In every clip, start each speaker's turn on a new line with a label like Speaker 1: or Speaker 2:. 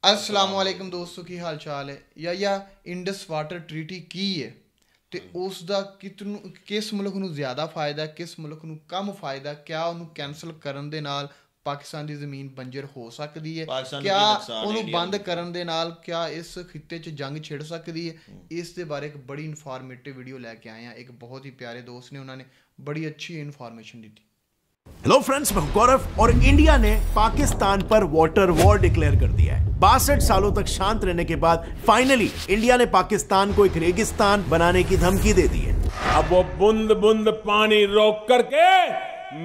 Speaker 1: अस्सलाम वालेकुम दोस्तों की हाल चाल है या इंडस वाटर ट्रीटी की है ਤੇ ਉਸ ਦਾ ਕਿਸ ਮੁਲਕ ਨੂੰ ਜ਼ਿਆਦਾ ਫਾਇਦਾ ਕਿਸ ਮੁਲਕ ਨੂੰ ਕਮ ਫਾਇਦਾ ਕਿਆ ਉਹਨੂੰ ਕੈਂਸਲ ਕਰਨ ਦੇ ਨਾਲ ਪਾਕਿਸਤਾਨ ਦੀ ਜ਼ਮੀਨ ਬੰਜਰ ਹੋ ਸਕਦੀ ਹੈ ਕਿਆ ਉਹਨੂੰ ਬੰਦ ਕਰਨ ਦੇ ਨਾਲ ਕਿਆ ਇਸ ਖਿੱਤੇ 'ਚ ਜੰਗ ਛਿੜ ਸਕਦੀ ਹੈ ਇਸ ਦੇ ਬਾਰੇ ਇੱਕ ਬੜੀ ਇਨਫੋਰਮੇਟਿਵ ਵੀਡੀਓ ਲੈ ਕੇ ਆਏ ਹਾਂ एक बहुत ही प्यारे दोस्त ने उन्होंने बड़ी अच्छी इन्फॉर्मेशन दी थी।
Speaker 2: हेलो फ्रेंड्स, मैं गौरव और इंडिया ने पाकिस्तान पर वाटर वॉर डिक्लेयर कर दिया है। 62 सालों तक शांत रहने के बाद फाइनली इंडिया ने पाकिस्तान को एक रेगिस्तान बनाने की धमकी दे दी है।
Speaker 3: अब वो बूंद बूंद पानी रोक करके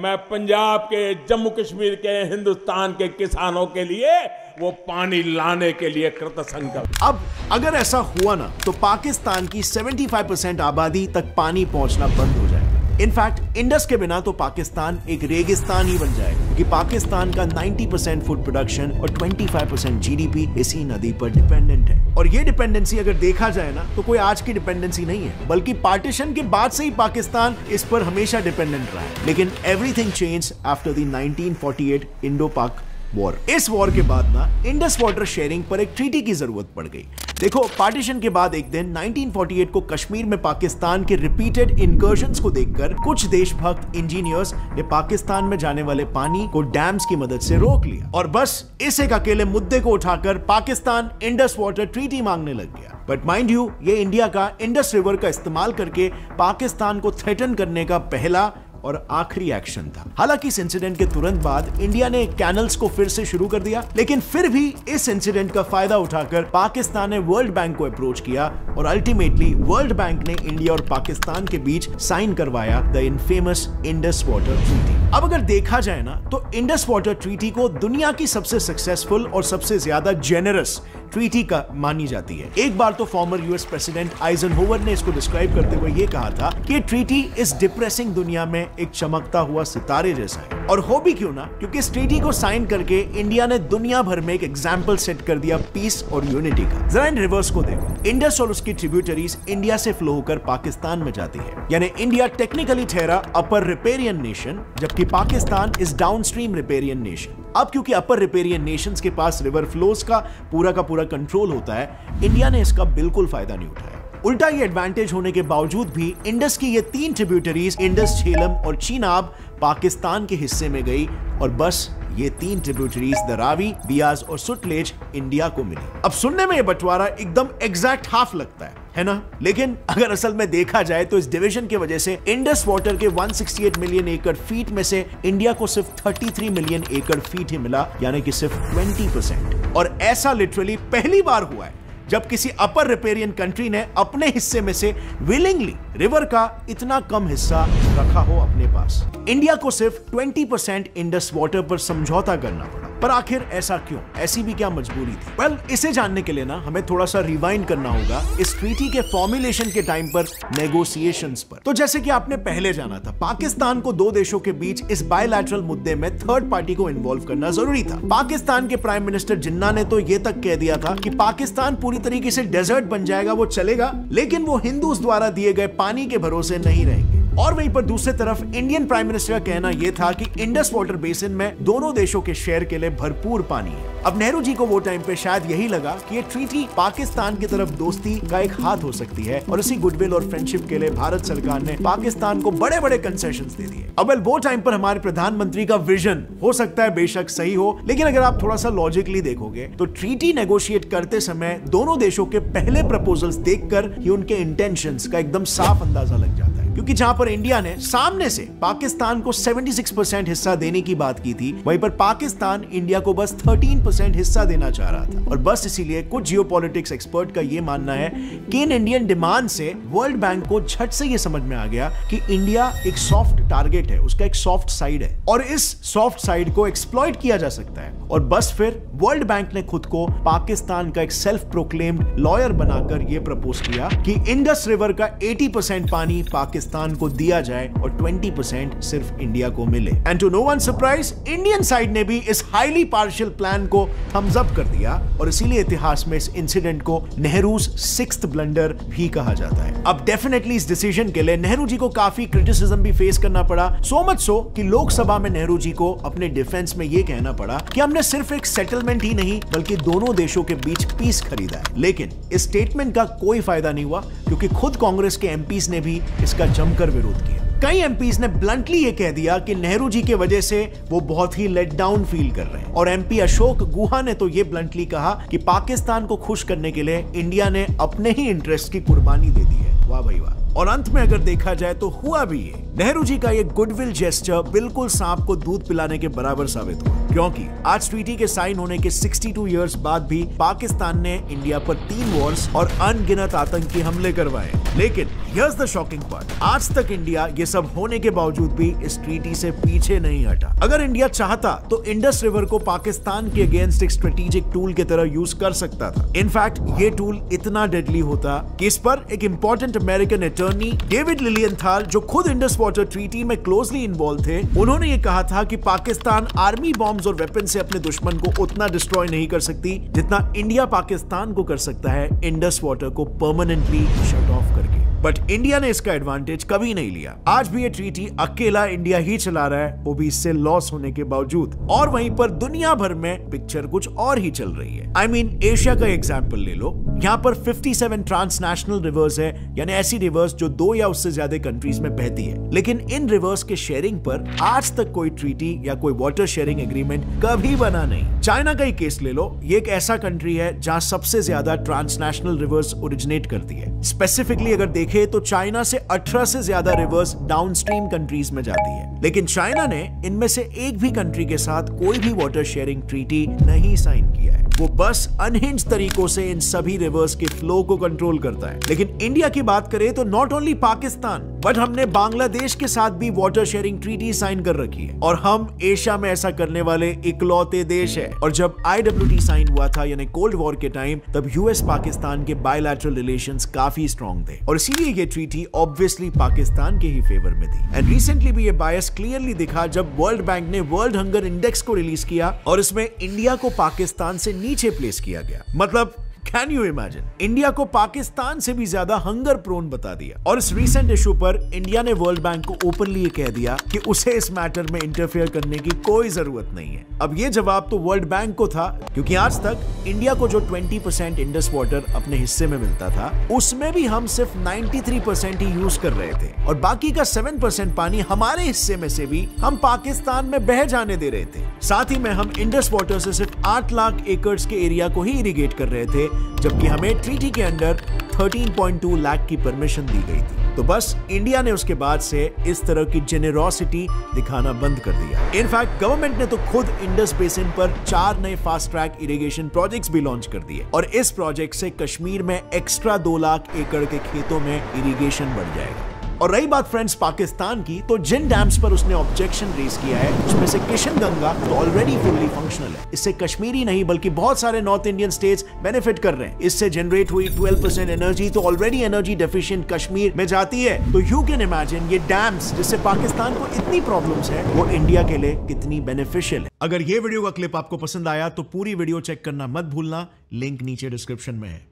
Speaker 3: मैं पंजाब के, जम्मू कश्मीर के, हिंदुस्तान के किसानों के लिए वो पानी लाने के लिए कृतसंकल्प।
Speaker 2: अब अगर ऐसा हुआ ना तो पाकिस्तान की 75% आबादी तक पानी पहुंचना बंद हो जाएगा। इनफैक्ट इंडस के बिना तो पाकिस्तान एक रेगिस्तान ही बन जाएगा क्योंकि पाकिस्तान का 90% फूड प्रोडक्शन और 25% जीडीपी इसी नदी पर डिपेंडेंट है। और ये डिपेंडेंसी अगर देखा जाए ना तो कोई आज की डिपेंडेंसी नहीं है, बल्कि पार्टीशन के बाद से ही पाकिस्तान इस पर हमेशा डिपेंडेंट रहा है। लेकिन everything change after the 1948 Indo पाक वॉर। इस वॉर के बाद ना इंडस वाटर शेयरिंग पर एक ट्रीटी की जरूरत पड़ गई। देखो, पार्टीशन के बाद एक दिन 1948 को कश्मीर में पाकिस्तान के रिपीटेड इनकर्शंस को देखकर कुछ देशभक्त इंजीनियर्स ने पाकिस्तान में जाने वाले पानी को डैम्स की मदद से रोक लिया और बस इस एक अकेले मुद्दे को उठाकर पाकिस्तान इंडस वाटर ट्रीटी मांगने लग गया। बट माइंड यू, ये इंडिया का इंडस रिवर का इस्तेमाल करके पाकिस्तान को थ्रेटन करने का पहला और आखिरी एक्शन था। हालांकि इस इंसिडेंट के तुरंत बाद इंडिया ने कैनल्स को फिर से शुरू कर दिया, लेकिन फिर भी इस इंसिडेंट का फायदा उठाकर पाकिस्तान ने वर्ल्ड बैंक को अप्रोच किया और अल्टीमेटली वर्ल्ड बैंक ने इंडिया और पाकिस्तान के बीच साइन करवाया the infamous Indus water treaty. अब अगर देखा जाए ना तो इंडस वाटर ट्रीटी को दुनिया की सबसे सक्सेसफुल और सबसे ज्यादा जेनरस ट्रीटी का मानी जाती है। एक बार तो फॉर्मर यूएस प्रेसिडेंट आइजनहोवर ने इसको डिस्क्राइब करते हुए ये कहा था कि ट्रीटी इस डिप्रेसिंग दुनिया में एक चमकता हुआ सितारे जैसा है। और हो भी क्यों ना, क्योंकि इस ट्रीटी को साइन करके इंडिया ने दुनिया भर में एक एग्जाम्पल सेट कर दिया पीस और यूनिटी का। जरा इन रिवर्स को देखो, इंडस और उसकी ट्रिब्यूटरीज इंडिया से फ्लो होकर पाकिस्तान में जाती है, यानी इंडिया टेक्निकली ठहरा अपर रिपेरियन नेशन, जबकि Pakistan is downstream riparian nation. अब क्योंकि अपर रिपेरियन नेशंस के पास रिवर फ्लोज का पूरा कंट्रोल होता है, इंडिया ने इसका बिल्कुल फायदा नहीं उठाया। उल्टा ये एडवांटेज होने के बावजूद भी इंडस की ये तीन ट्रिब्यूटरीज इंडस, झेलम और चीनाब पाकिस्तान के हिस्से में गई और बस ये तीन ट्रिब्यूटरीज द रावी, बियाज और सुतलेज इंडिया को मिली। अब सुनने में ये बंटवारा एकदम एग्जैक्ट हाफ लगता है ना? लेकिन अगर असल में देखा जाए तो इस डिवीजन की वजह से इंडस वाटर के 168 मिलियन एकड़ फीट में से इंडिया को सिर्फ 33 मिलियन एकड़ फीट ही मिला, यानी कि सिर्फ 20%। और ऐसा लिटरली पहली बार हुआ है जब किसी अपर रिपेरियन कंट्री ने अपने हिस्से में से विलिंगली रिवर का इतना कम हिस्सा रखा हो अपने पास। इंडिया को सिर्फ 20% इंडस वाटर पर समझौता करना पड़ा। पर आखिर ऐसा क्यों? ऐसी भी क्या मजबूरी थी? वेल, इसे जानने के लिए ना हमें थोड़ा सा रिवाइंड करना होगा इस ट्रीटी के फॉर्मुलेशन के टाइम पर, नेगोशिएशंस पर। तो जैसे कि आपने पहले जाना था, पाकिस्तान को दो देशों के बीच इस बायलैटरल मुद्दे में थर्ड पार्टी को इन्वॉल्व करना जरूरी था। पाकिस्तान के प्राइम मिनिस्टर जिन्ना ने तो ये तक कह दिया था कि पाकिस्तान पूरी तरीके से डेजर्ट बन जाएगा, वो चलेगा, लेकिन वो हिंदूज द्वारा दिए गए पानी के भरोसे नहीं रहेंगे। और वहीं पर दूसरी तरफ इंडियन प्राइम मिनिस्टर का कहना यह था कि इंडस वाटर बेसिन में दोनों देशों के शेयर के लिए भरपूर पानी है। अब नेहरू जी को वो टाइम पे शायद यही लगा कि ये ट्रीटी पाकिस्तान की तरफ दोस्ती का एक हाथ हो सकती है और इसी गुडविल और फ्रेंडशिप के लिए भारत सरकार ने पाकिस्तान को बड़े बड़े कंसेशंस दे दिए। अब वो टाइम पर हमारे प्रधानमंत्री का विजन हो सकता है बेशक सही हो, लेकिन अगर आप थोड़ा सा लॉजिकली देखोगे तो ट्रीटी नेगोशिएट करते समय दोनों देशों के पहले प्रपोजल्स देखकर ही उनके इंटेंशंस का एकदम साफ अंदाजा लग जाता है। क्योंकि जहां पर इंडिया ने सामने से पाकिस्तान को 76% हिस्सा देने की बात की थी, वहीं पर पाकिस्तान इंडिया को बस 13% हिस्सा देना चाह रहा था। और बस इसीलिए कुछ जियोपॉलिटिक्स एक्सपर्ट का यह मानना है कि इन इंडियन डिमांड से वर्ल्ड बैंक को झट से यह समझ में आ गया कि इंडिया एक सॉफ्ट टारगेट है, उसका एक सॉफ्ट साइड है और इस सॉफ्ट साइड को एक्सप्लॉइट किया जा सकता है। और बस फिर वर्ल्ड बैंक ने खुद को पाकिस्तान का एक सेल्फ प्रोक्लेम्ड लॉयर बनाकर यह प्रपोज किया कि इंडस रिवर का 80% पानी पाकिस्तान पाकिस्तान को दिया जाए और 20% सिर्फ इंडिया को मिले। And to no one surprise, Indian side ने भी इस हाईली पार्शियल प्लान को थम्स अप कर दिया और इसीलिए इतिहास में इस इंसिडेंट को नेहरूज 6th ब्लंडर भी कहा जाता है। अब डेफिनेटली इस डिसीजन के लिए नेहरू जी को काफी क्रिटिसिज्म भी फेस करना पड़ा, सो मच सो कि लोकसभा में नेहरू जी को अपने डिफेंस में यह कहना पड़ा कि हमने सिर्फ एक सेटलमेंट ही नहीं बल्कि दोनों देशों के बीच पीस खरीदा है। लेकिन इस स्टेटमेंट का कोई फायदा नहीं हुआ क्योंकि खुद कांग्रेस के एमपीज ने भी इसका जमकर विरोध किया। कई एमपीज ने ब्लंटली ये कह दिया कि नेहरू जी के वजह से वो बहुत ही लेट डाउन फील कर रहे हैं और एमपी अशोक गुहा ने तो ये ब्लंटली कहा कि पाकिस्तान को खुश करने के लिए इंडिया ने अपने ही इंटरेस्ट की कुर्बानी दे दी है। वाह भाई वाह। और अंत में अगर देखा जाए तो हुआ भी ये, नेहरू जी का ये गुडविल जेस्चर बिल्कुल सांप को दूध पिलाने के बराबर साबित हुआ, क्योंकि आज ट्रीटी के साइन होने के 62 इयर्स बाद भी पाकिस्तान ने इंडिया पर 3 वॉर्स और अनगिनत आतंकी हमले करवाए। लेकिन हियर्स द शॉकिंग पार्ट, आज तक इंडिया ये सब होने के बावजूद भी इस ट्रीटी से पीछे नहीं हटा। अगर इंडिया चाहता तो इंडस रिवर को पाकिस्तान के अगेंस्ट एक स्ट्रेटेजिक टूल की तरह यूज कर सकता था। इनफैक्ट ये टूल इतना डेडली होता कि इस पर एक इंपॉर्टेंट अमेरिकन अटॉर्नी डेविड लिलियंथाल, जो खुद इंडस वाटर ट्रीटी में क्लोजली इन्वॉल्व थे, उन्होंने ये कहा था कि पाकिस्तान आर्मी बॉम्ब्स और वेपन से अपने दुश्मन को उतना डिस्ट्रॉय नहीं कर सकती जितना इंडिया पाकिस्तान को कर सकता है इंडस वाटर को परमानेंटली शट ऑफ करके। बट इंडिया ने इसका एडवांटेज कभी नहीं लिया। आज भी ये ट्रीटी अकेला इंडिया ही चला रहा है, वो भी इससे लॉस होने के बावजूद। और वहीं पर दुनिया भर में पिक्चर कुछ और ही चल रही है। आई मीन एशिया का एग्जांपल ले लो, यहाँ पर 57 ट्रांसनेशनल रिवर्स है, यानी ऐसी रिवर्स जो 2 या उससे ज्यादा कंट्रीज में बहती है। लेकिन इन रिवर्स के शेयरिंग पर आज तक कोई ट्रीटी या कोई वाटर शेयरिंग एग्रीमेंट कभी बना नहीं। चाइना का ही केस ले लो, ये एक ऐसा कंट्री है जहाँ सबसे ज्यादा ट्रांसनेशनल रिवर्स ओरिजिनेट करती है। स्पेसिफिकली अगर देखें तो चाइना से 18 से ज्यादा रिवर्स डाउनस्ट्रीम कंट्रीज में जाती है, लेकिन चाइना ने इनमें से एक भी कंट्री के साथ कोई भी वाटर शेयरिंग ट्रीटी नहीं साइन किया है। वो बस अनहिंज तरीकों से इन सभी रिवर्स के फ्लो को कंट्रोल करता है। लेकिन इंडिया की बात करें तो नॉट ओनली पाकिस्तान बट हमने बांग्लादेश के साथ भी वाटर शेयरिंग ट्रीटी साइन कर रखी है और हम एशिया में ऐसा करने वाले इकलौते देश है। और जब IWT साइन हुआ था यानी कोल्ड वॉर के टाइम, तब यूएस पाकिस्तान के बायलैटरल रिलेशंस काफी स्ट्रॉन्ग थे और इसीलिए ये ट्रीटी ऑब्वियसली पाकिस्तान के ही फेवर में थी। एंड रिसेंटली भी ये बायस क्लियरली दिखा जब वर्ल्ड बैंक ने वर्ल्ड हंगर इंडेक्स को रिलीज किया और इसमें इंडिया को पाकिस्तान से नीचे प्लेस किया गया। मतलब कैन यू इमेजिन, इंडिया को पाकिस्तान से भी ज्यादा हंगर प्रोन बता दिया। और इस रीसेंट इशू पर इंडिया ने वर्ल्ड बैंक को ओपनली ये कह दिया कि उसे इस मैटर में इंटरफेयर करने की कोई जरूरत नहीं है। अब ये जवाब तो वर्ल्ड बैंक को था, क्योंकि आज तक इंडिया को जो 20% इंडस वाटर अपने हिस्से में मिलता था, उसमें भी हम सिर्फ 93% ही यूज कर रहे थे और बाकी का 7% पानी हमारे हिस्से में से भी हम पाकिस्तान में बह जाने दे रहे थे। साथ ही में हम इंडस वाटर से सिर्फ 8 लाख एकड़ के एरिया को ही इरिगेट कर रहे थे, जबकि हमें ट्रीटी के अंडर 13.2 लाख की परमिशन दी गई थी। तो बस इंडिया ने उसके बाद से इस तरह की जेनेरोसिटी दिखाना बंद कर दिया। इनफैक्ट गवर्नमेंट ने तो खुद इंडस बेसिन पर 4 नए फास्ट ट्रैक इरिगेशन प्रोजेक्ट्स भी लॉन्च कर दिए और इस प्रोजेक्ट से कश्मीर में एक्स्ट्रा 2 लाख एकड़ के खेतों में इरिगेशन बढ़ जाएगा। और रही बात फ्रेंड्स पाकिस्तान की, तो जिन डैम्स पर उसने ऑब्जेक्शन रेज किया है उसमें से किशनगंगा तो ऑलरेडी फुल्ली फंक्शनल है। इससे कश्मीरी नहीं बल्कि बहुत सारे नॉर्थ इंडियन स्टेट्स बेनिफिट कर रहे हैं। इससे जनरेट हुई 12% एनर्जी तो ऑलरेडी एनर्जी डेफिशिएंट कश्मीर में जाती है। तो यू कैन इमेजिन ये डैम्स जिससे पाकिस्तान को इतनी प्रॉब्लम्स है वो इंडिया के लिए कितनी बेनिफिशियल है। अगर ये वीडियो का क्लिप आपको पसंद आया तो पूरी वीडियो चेक करना मत भूलना, लिंक नीचे डिस्क्रिप्शन में है।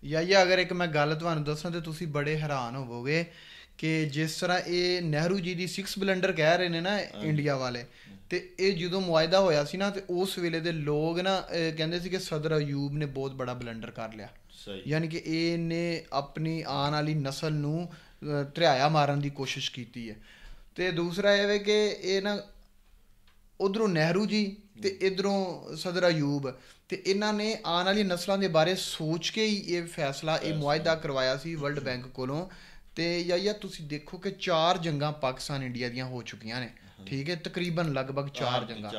Speaker 1: या अगर एक मैं गल ਤੁਹਾਨੂੰ ਦੱਸਾਂ ਤੇ ਤੁਸੀਂ ਬੜੇ ਹੈਰਾਨ ਹੋਵੋਗੇ ਕਿ ਜਿਸ ਤਰ੍ਹਾਂ ਇਹ ਨਹਿਰੂ ਜੀ ਦੀ 6 ਬਲੰਡਰ ਕਹਿ ਰਹੇ ਨੇ ਨਾ ਇੰਡੀਆ ਵਾਲੇ, ਤੇ ਇਹ ਜਦੋਂ ਮੁਆਇਦਾ ਹੋਇਆ ਸੀ ਨਾ ਤੇ ਉਸ ਵੇਲੇ ਦੇ ਲੋਕ ਨਾ ਕਹਿੰਦੇ ਸੀ ਕਿ ਸਦਰ ਅਯੂਬ ਨੇ ਬਹੁਤ ਬੜਾ ਬਲੰਡਰ ਕਰ ਲਿਆ। ਯਾਨੀ ਕਿ ਇਹਨੇ ਆਪਣੀ ਆਉਣ ਵਾਲੀ ਨਸਲ ਨੂੰ ਧਰਿਆਇਆ ਮਾਰਨ ਦੀ ਕੋਸ਼ਿਸ਼ ਕੀਤੀ ਹੈ। ਤੇ ਦੂਸਰਾ ਇਹ ਵੇ ਕਿ ਇਹ ਨਾ ਉਧਰੋਂ ਨਹਿਰੂ ਜੀ ਤੇ ਇਧਰੋਂ ਸਦਰ ਅਯੂਬ ਤੇ ਇਹਨਾਂ ਨੇ ਆਉਣ ਵਾਲੀ ਨਸਲਾਂ ਦੇ ਬਾਰੇ ਸੋਚ ਕੇ ਹੀ ਇਹ ਫੈਸਲਾ, ਇਹ ਮੁਆਇਦਾ ਕਰਵਾਇਆ ਸੀ ਵਰਲਡ ਬੈਂਕ ਕੋਲੋਂ। ਤੇ ਜਾਂ ਤੁਸੀਂ ਦੇਖੋ ਕਿ 4 ਜੰਗਾਂ ਪਾਕਿਸਤਾਨ ਇੰਡੀਆ ਦੀਆਂ ਹੋ ਚੁੱਕੀਆਂ ਨੇ, ਠੀਕ ਹੈ, ਤਕਰੀਬਨ ਲਗਭਗ 4 ਜੰਗਾਂ।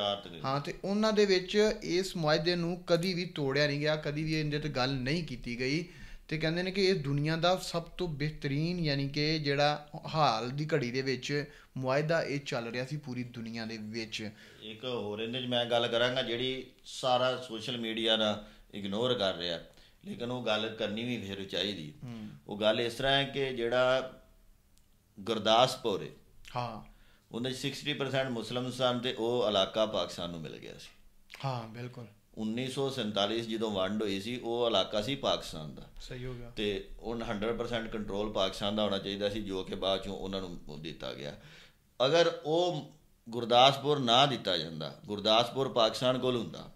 Speaker 1: ਹਾਂ, ਤੇ ਉਹਨਾਂ ਦੇ ਵਿੱਚ ਇਸ ਮੁਆਇਦੇ ਨੂੰ ਕਦੀ ਵੀ ਤੋੜਿਆ ਨਹੀਂ ਗਿਆ, ਕਦੀ ਵੀ ਇਹਦੇ 'ਤੇ ਗੱਲ ਨਹੀਂ ਕੀਤੀ ਗਈ। ਤੇ ਕਹਿੰਦੇ ਨੇ ਕਿ ਇਹ ਦੁਨੀਆ ਦਾ ਸਭ ਤੋਂ ਬਿਹਤਰੀਨ ਯਾਨੀ ਕਿ ਜਿਹੜਾ ਹਾਲ ਦੀ ਘੜੀ ਦੇ ਵਿੱਚ ਮੁਆਇਦਾ ਇਹ ਚੱਲ ਰਿਹਾ ਸੀ ਪੂਰੀ ਦੁਨੀਆ ਦੇ ਵਿੱਚ।
Speaker 4: ਇੱਕ ਹੋਰ ਇਹਦੇ 'ਚ ਮੈਂ ਗੱਲ ਕਰਾਂਗਾ ਜਿਹੜੀ ਸਾਰਾ ਸੋਸ਼ਲ ਮੀਡੀਆ ਦਾ ਇਗਨੋਰ ਕਰ ਰਿਹਾ। ਲੇਕਿਨ ਉਹ ਗੱਲ ਕਰਨੀ ਵੀ ਫਿਰ ਚਾਹੀਦੀ। ਉਹ ਗੱਲ ਇਸ ਤਰ੍ਹਾਂ ਹੈ ਕਿ ਜਿਹੜਾ ਗੁਰਦਾਸਪੁਰ ਹੈ
Speaker 1: ਹਾਂ
Speaker 4: ਉਹਦੇ 60% ਮੁਸਲਿਮ ਸਨ ਤੇ ਉਹ ਇਲਾਕਾ ਪਾਕਿਸਤਾਨ ਨੂੰ ਮਿਲ ਗਿਆ ਸੀ।
Speaker 1: ਹਾਂ ਬਿਲਕੁਲ
Speaker 4: 1947 ਜਦੋਂ ਵੰਡ ਹੋਈ ਸੀ ਉਹ ਇਲਾਕਾ ਸੀ ਪਾਕਿਸਤਾਨ ਦਾ।
Speaker 1: ਸਹੀ ਹੋ ਗਿਆ।
Speaker 4: ਤੇ ਉਹ 100% ਕੰਟਰੋਲ ਪਾਕਿਸਤਾਨ ਦਾ ਹੋਣਾ ਚਾਹੀਦਾ ਸੀ, ਜੋ ਕਿ ਬਾਅਦ ਚੋਂ ਉਹਨਾਂ ਨੂੰ ਦਿੱਤਾ ਗਿਆ। ਅਗਰ ਉਹ ਗੁਰਦਾਸਪੁਰ ਨਾ ਦਿੱਤਾ ਜਾਂਦਾ, ਗੁਰਦਾਸਪੁਰ ਪਾਕਿਸਤਾਨ ਕੋਲ ਹੁੰਦਾ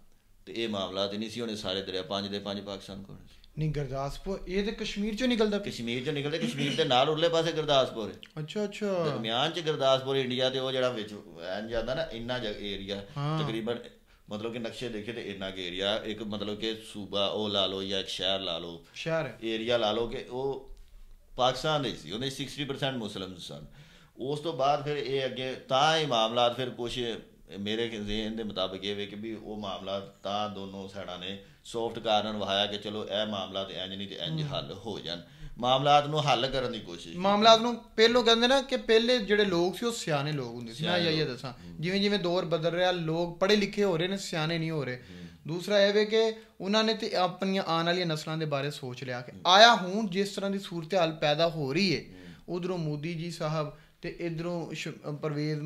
Speaker 4: ਤੇ ਇਹ ਮਾਮਲਾ ਤੇ ਨਹੀਂ ਸੀ ਹੋਣੇ। ਸਾਰੇ ਦਰਿਆ 5 ਦੇ 5 ਪਾਕਿਸਤਾਨ ਕੋਲ ਸੀ।
Speaker 1: ਨਹੀਂ ਗੁਰਦਾਸਪੁਰ ਇਹ ਤੇ ਕਸ਼ਮੀਰ ਚੋਂ ਨਿਕਲਦਾ,
Speaker 4: ਕਸ਼ਮੀਰ ਚੋਂ ਨਿਕਲਦੇ, ਕਸ਼ਮੀਰ ਦੇ ਨਾਲ ਉਰਲੇ ਪਾਸੇ ਗੁਰਦਾਸਪੁਰ ਹੈ।
Speaker 1: ਅੱਛਾ ਅੱਛਾ
Speaker 4: ਦਰਮਿਆਨ ਚ ਗੁਰਦਾਸਪੁਰ ਇੰਡੀਆ ਤੇ ਉਹ ਜਿਹੜਾ ਵਿੱਚ ਐਨ ਜਾਂਦਾ ਨਾ ਇੰਨਾ ਏਰੀਆ ਤਕਰੀਬਨ ਮਤਲਬ ਕਿ ਨਕਸ਼ੇ ਦੇਖੇ ਤੇ ਇੰਨਾ ਕੁ ਏਰੀਆ ਇੱਕ ਮਤਲਬ ਕਿ ਸੂਬਾ ਉਹ ਲਾ ਲਓ ਜਾਂ ਇੱਕ ਸ਼ਹਿਰ ਲਾ ਲਓ, ਸ਼ਹਿਰ ਏਰੀਆ ਲਾ ਲਓ ਕਿ ਉਹ ਪਾਕਿਸਤਾਨ ਦੇ ਸੀ। ਉਹਦੇ 60% ਮੁਸਲਿਮ ਸਨ। ਉਸ ਤੋਂ ਬਾਅਦ ਫਿਰ ਇਹ ਅੱਗੇ ਤਾਂ ਇਹ ਮਾਮਲਾ ਫਿਰ ਕੁਛ ਮੇਰੇ ਜ਼ਿਹਨ ਦੇ ਮੁਤਾਬਿਕ ਇਹ ਵੇ ਕਿ ਵੀ ਉਹ ਮਾਮਲਾ ਤਾਂ ਦੋਨੋਂ ਸਾਈਡਾਂ ਨੇ ਸੌਫਟ ਕਾਰਨ ਵਹਾਇਆ ਕਿ ਚਲੋ ਇਹ ਮਾਮਲਾ ਤੇ ਇੰਝ ਨਹੀਂ ਤੇ ਇੰਝ ਹੱਲ ਹੋ ਜਾਣ। ਮਾਮਲਾਤ ਨੂੰ ਹੱਲ ਕਰਨ ਦੀ ਕੋਸ਼ਿਸ਼,
Speaker 1: ਮਾਮਲਾਤ ਨੂੰ ਪਹਿਲੋਂ ਕਹਿੰਦੇ ਨਾ ਕਿ ਪਹਿਲੇ ਜਿਹੜੇ ਲੋਕ ਸੀ ਉਹ ਸਿਆਣੇ ਲੋਕ ਹੁੰਦੇ ਸੀ। ਮੈਂ ਇਹ ਦੱਸਾਂ ਜਿਵੇਂ ਜਿਵੇਂ ਦੌਰ ਬਦਲ ਰਿਹਾ, ਲੋਕ ਪੜ੍ਹੇ ਲਿਖੇ ਹੋ ਰਹੇ ਨੇ, ਸਿਆਣੇ ਨਹੀਂ ਹੋ ਰਹੇ। ਦੂਸਰਾ ਇਹ ਵੇ ਕਿ ਉਹਨਾਂ ਨੇ ਤੇ ਆਪਣੀਆਂ ਆਉਣ ਵਾਲੀਆਂ ਨਸਲਾਂ ਦੇ ਬਾਰੇ ਸੋਚ ਲਿਆ ਕਿ ਆਇਆ ਹੁਣ ਜਿਸ ਤਰ੍ਹਾਂ ਦੀ ਸੂਰਤ ਹਾਲ ਪੈਦਾ ਹੋ ਰਹੀ ਹੈ, ਉਧਰੋਂ ਮੋਦੀ ਜੀ ਸਾਹਿਬ ਤੇ ਇਧਰੋਂ ਪਰਵੇਜ਼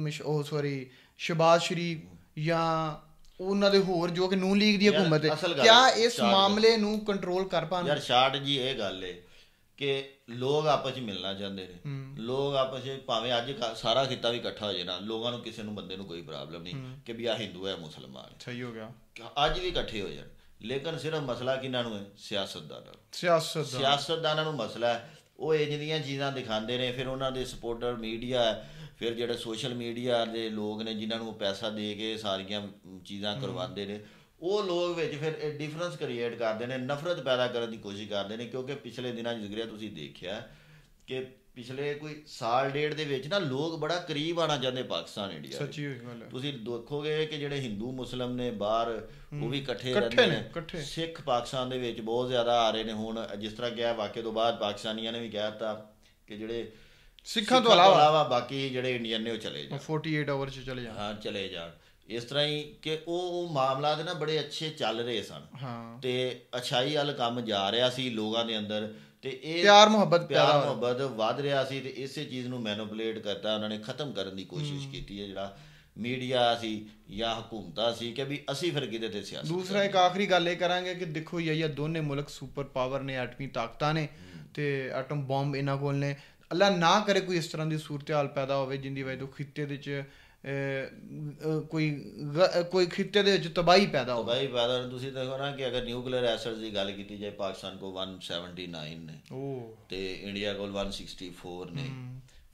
Speaker 1: ਸ਼ਹਿਬਾਜ਼ ਸ਼ਰੀਫ ਜਾਂ ਉਹਨਾਂ ਦੇ ਹੋਰ ਜੋ ਕਿ ਨੂਨ ਲੀਗ ਦੀ ਹਕੂਮਤ ਹੈ, ਕਿਆ ਇਸ ਮਾਮਲੇ ਨੂੰ ਕੰਟਰੋਲ ਕਰ ਪਾਉਣ?
Speaker 4: ਯਾਰ ਸ਼ਾਰਟ ਜੀ ਇਹ ਗੱਲ ਹੈ ਕਿ ਲੋਕ ਆਪਸ 'ਚ ਮਿਲਣਾ ਚਾਹੁੰਦੇ ਨੇ। ਲੋਕ ਆਪਸ 'ਚ ਭਾਵੇਂ ਅੱਜ ਸਾਰਾ ਖਿੱਤਾ ਵੀ ਇਕੱਠਾ ਹੋ ਜਾਏ ਨਾ, ਲੋਕਾਂ ਨੂੰ ਕਿਸੇ ਨੂੰ ਬੰਦੇ ਨੂੰ ਕੋਈ ਪ੍ਰੋਬਲਮ ਨਹੀਂ ਕਿ ਵੀ ਆਹ ਹਿੰਦੂ ਹੈ ਮੁਸਲਮਾਨ।
Speaker 1: ਸਹੀ ਹੋ ਗਿਆ।
Speaker 4: ਅੱਜ ਵੀ ਇਕੱਠੇ ਹੋ ਜਾਣ, ਲੇਕਿਨ ਸਿਰਫ ਮਸਲਾ ਕਿਹਨਾਂ ਨੂੰ ਹੈ? ਸਿਆਸਤਦਾਨਾਂ ਨੂੰ ਮਸਲਾ ਹੈ। ਉਹ ਇੰਝ ਦੀਆਂ ਚੀਜ਼ਾਂ ਦਿਖਾਉਂਦੇ ਨੇ, ਫਿਰ ਉਹਨਾਂ ਦੇ ਸਪੋਰਟਰ ਮੀਡੀਆ, ਫਿਰ ਜਿਹੜੇ ਸੋਸ਼ਲ ਮੀਡੀਆ ਦੇ ਲੋਕ ਨੇ ਜਿਨ੍ਹਾਂ ਨੂੰ ਪੈਸਾ ਦੇ ਕੇ ਸਾਰੀਆਂ ਚੀਜ਼ਾਂ ਕਰਵਾਉਂਦੇ ਨੇ, ਉਹ ਲੋਕ ਵਿੱਚ ਫਿਰ ਇਹ ਡਿਫਰੈਂਸ ਕ੍ਰੀਏਟ ਕਰਦੇ ਨੇ, ਨਫ਼ਰਤ ਪੈਦਾ ਕਰਨ ਦੀ ਕੋਸ਼ਿਸ਼ ਕਰਦੇ ਨੇ। ਕਿਉਂਕਿ ਪਿਛਲੇ ਦਿਨਾਂ 'ਚ ਜ਼ਿਕਰਿਆ ਤੁਸੀਂ ਦੇਖਿਆ ਕਿ ਪਿਛਲੇ ਕੋਈ ਸਾਲ ਡੇਢ ਦੇ ਵਿੱਚ ਨਾ ਲੋਕ ਬੜਾ ਕਰੀਬ ਆਉਣਾ ਚਾਹੁੰਦੇ ਪਾਕਿਸਤਾਨ ਇੰਡੀਆ।
Speaker 1: ਸੱਚੀ ਗੱਲ ਹੈ।
Speaker 4: ਤੁਸੀਂ ਦੇਖੋਗੇ ਕਿ ਜਿਹੜੇ ਹਿੰਦੂ ਮੁਸਲਿਮ ਨੇ ਬਾਹਰ ਉਹ ਵੀ ਇਕੱਠੇ ਰਹਿੰਦੇ ਨੇ। ਸਿੱਖ ਪਾਕਿਸਤਾਨ ਦੇ ਵਿੱਚ ਬਹੁਤ ਜ਼ਿਆਦਾ ਆ ਰਹੇ ਨੇ। ਹੁਣ ਜਿਸ ਤਰ੍ਹਾਂ ਕਿਹਾ ਵਾਕਿਆ ਤੋਂ ਬਾਅਦ ਪਾਕਿਸਤਾਨੀਆਂ ਨੇ ਵੀ ਕਹਿ ਦਿੱਤਾ ਕਿ ਜਿਹੜੇ ਸਿੱਖਾਂ ਤੋਂ ਇਲਾਵਾ ਬਾਕੀ ਜਿਹੜੇ ਇੰਡੀਅਨ ਨੇ ਉਹ ਚਲੇ ਜਾਣ,
Speaker 1: 48 ਆਵਰ 'ਚ ਚਲੇ ਜਾਣ।
Speaker 4: ਹਾਂ ਚਲੇ ਜਾਣ। ਇਸ ਤਰ੍ਹਾਂ ਹੀ ਕਿ ਉਹ ਮਾਮਲਾ ਦੇ ਨਾ ਬੜੇ ਅੱਛੇ ਚੱਲ ਰਹੇ ਸਨ ਤੇ ਅੱਛਾਈ ਵੱਲ ਕੰਮ ਜਾ ਰਿਹਾ ਸੀ ਲੋਕਾਂ ਦੇ ਅੰਦਰ, ਤੇ ਇਹ ਪਿਆਰ ਮੁਹੱਬਤ ਵੱਧ ਰਿਹਾ ਸੀ। ਤੇ ਇਸੇ ਚੀਜ਼ ਨੂੰ ਮੈਨੂਪੂਲੇਟ ਕਰਤਾ ਉਹਨਾਂ ਨੇ, ਖਤਮ ਕਰਨ ਦੀ ਕੋਸ਼ਿਸ਼ ਕੀਤੀ ਹੈ ਜਿਹੜਾ ਮੀਡੀਆ ਸੀ ਜਾਂ ਹਕੂਮਤਾਂ ਸੀ ਕਿ ਵੀ ਅਸੀਂ ਫਿਰ ਕਿਤੇ ਤੇ ਸਿਆਸਤ।
Speaker 1: ਦੂਸਰਾ ਇੱਕ ਆਖਰੀ ਗੱਲ ਇਹ ਕਰਾਂਗੇ ਕਿ ਦੇਖੋ ਇਹ ਦੋਨੇ ਮੁਲਕ ਸੁਪਰ ਪਾਵਰ ਨੇ, ਐਟਮੀ ਤਾਕਤਾਂ ਨੇ ਤੇ ਐਟਮ ਬੰਬ ਇਹਨਾਂ ਕੋਲ ਨੇ। ਅੱਲਾ ਨਾ ਕਰੇ ਕੋਈ ਇਸ ਤਰ੍ਹਾਂ ਦੀ ਸੂਰਤ ਹਾਲ ਪੈਦਾ ਹੋਵੇ ਜਿੰਦੀ ਵਜ੍ਹਾ ਤੋਂ ਖਿੱਤੇ ਦੇ ਵਿੱਚ ਕੋਈ ਖਿੱਤੇ ਦੇ ਵਿੱਚ ਤਬਾਹੀ ਪੈਦਾ ਹੋਵੇ।
Speaker 4: ਤੁਸੀਂ ਦੇਖੋ ਨਾ ਕਿ ਅਗਰ ਨਿਊਕਲੀਅਰ ਐਸਿਡਸ ਦੀ ਗੱਲ ਕੀਤੀ ਜਾਏ, ਪਾਕਿਸਤਾਨ ਕੋਲ 179 ਨੇ ਤੇ ਇੰਡੀਆ ਕੋਲ 164 ਨੇ।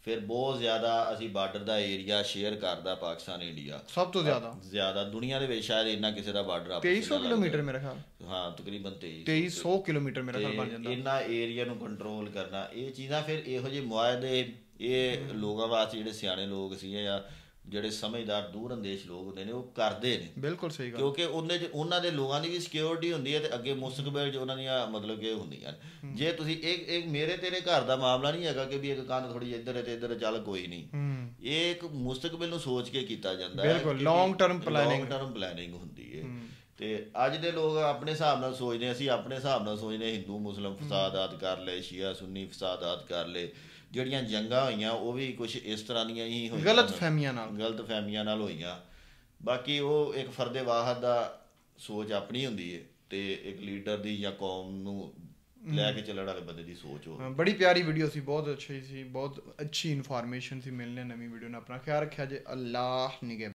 Speaker 4: ਫਿਰ ਬਹੁਤ ਜ਼ਿਆਦਾ ਅਸੀਂ ਬਾਰਡਰ ਦਾ ਏਰੀਆ ਸ਼ੇਅਰ ਕਰਦਾ ਪਾਕਿਸਤਾਨ ਇੰਡੀਆ,
Speaker 1: ਸਭ ਤੋਂ ਜ਼ਿਆਦਾ
Speaker 4: ਦੁਨੀਆ ਦੇ ਵਿੱਚ ਸ਼ਾਇਦ ਇੰਨਾ ਕਿਸੇ ਦਾ ਬਾਰਡਰ
Speaker 1: 2300 ਕਿਲੋਮੀਟਰ ਮੇਰੇ ਖਿਆਲ,
Speaker 4: ਹਾਂ ਤਕਰੀਬਨ
Speaker 1: 2300 ਕਿਲੋਮੀਟਰ ਮੇਰੇ ਖਿਆਲ ਬਣ ਜਾਂਦਾ।
Speaker 4: ਇੰਨਾ ਏਰੀਆ ਨੂੰ ਕੰਟਰੋਲ ਕਰਨਾ, ਇਹ ਚੀਜ਼ਾਂ ਫਿਰ ਇਹੋ ਜਿਹੇ ਮੁਆਹਦੇ ਇਹ ਲੋਕਾਂ ਵਾਸਤੇ ਜਿਹੜੇ ਸਿਆਣੇ ਲੋਕ ਸੀ ਜਾਂ ਜਿਹੜੇ ਸਮਝਦਾਰ ਦੂਰ ਅੰਦੇਸ਼ ਲੋਕ ਹੁੰਦੇ ਨੇ ਉਹ ਕਰਦੇ ਨੇ।
Speaker 1: ਬਿਲਕੁਲ ਸਹੀ ਗੱਲ।
Speaker 4: ਕਿਉਂਕਿ ਉਹਨਾਂ ਦੇ ਲੋਕਾਂ ਦੀ ਵੀ ਸਿਕਿਉਰਿਟੀ ਹੁੰਦੀ ਹੈ ਤੇ ਅੱਗੇ ਮੁਸਤਕਬਲ 'ਚ ਉਹਨਾਂ ਦੀਆਂ ਮਤਲਬ ਕਿ ਹੁੰਦੀਆਂ ਨੇ। ਜੇ ਤੁਸੀਂ ਇੱਕ ਮੇਰੇ ਤੇਰੇ ਘਰ ਦਾ ਮਾਮਲਾ ਨਹੀਂ ਹੈਗਾ ਕਿ ਵੀ ਇੱਕ ਕੰਧ ਥੋੜੀ ਇੱਧਰ ਹੈ ਤੇ ਇੱਧਰ ਚੱਲ ਕੋਈ ਨਹੀਂ, ਇਹ ਇੱਕ ਮੁਸਤਕਬਲ ਨੂੰ ਸੋਚ ਕੇ ਕੀਤਾ ਜਾਂਦਾ ਹੈ।
Speaker 1: ਬਿਲਕੁਲ ਲੌਂਗ ਟਰਮ ਪਲੈਨਿੰਗ
Speaker 4: ਹੁੰਦੀ ਹੈ। ਤੇ ਅੱਜ ਦੇ ਲੋਕ ਆਪਣੇ ਹਿਸਾਬ ਨਾਲ ਸੋਚਦੇ, ਅਸੀਂ ਆਪਣੇ ਹਿਸਾਬ ਨਾਲ ਸੋਚਦੇ, ਹਿੰਦੂ ਮੁਸਲਿਮ ਫਸਾਦਾਤ ਕਰ ਲਏ, ਸ਼ੀਆ ਸੁੰਨੀ ਫਸਾਦਾਤ ਕਰ ਲਏ, ਜਿਹੜੀਆਂ ਜੰਗਾਂ ਹੋਈਆਂ ਉਹ ਵੀ ਕੁਛ ਇਸ ਤਰ੍ਹਾਂ ਦੀਆਂ ਹੀ ਹੋਈਆਂ, ਗਲਤ ਫਹਿਮੀਆਂ ਨਾਲ ਹੋਈਆਂ। ਬਾਕੀ ਉਹ ਇੱਕ ਫਰਦੇ ਵਾਹਦ ਦਾ ਸੋਚ ਆਪਣੀ ਹੁੰਦੀ ਹੈ ਤੇ ਇੱਕ ਲੀਡਰ ਦੀ ਜਾਂ ਕੌਮ ਨੂੰ ਲੈ ਕੇ ਚੱਲਣ ਵਾਲੇ ਬੰਦੇ ਦੀ ਸੋਚ ਹੋ।
Speaker 1: ਬੜੀ ਪਿਆਰੀ ਵੀਡੀਓ ਸੀ, ਬਹੁਤ ਅੱਛੀ ਸੀ, ਬਹੁਤ ਅੱਛੀ ਇਨਫੋਰਮੇਸ਼ਨ ਸੀ। ਮਿਲਨੇ ਨਵੀਂ ਵੀਡੀਓ ਨਾਲ, ਆਪਣਾ ਖਿਆਲ ਰੱਖਿਆ ਜੇ। ਅੱਲਾਹ ਨਿਗਹਿਬਾਨ।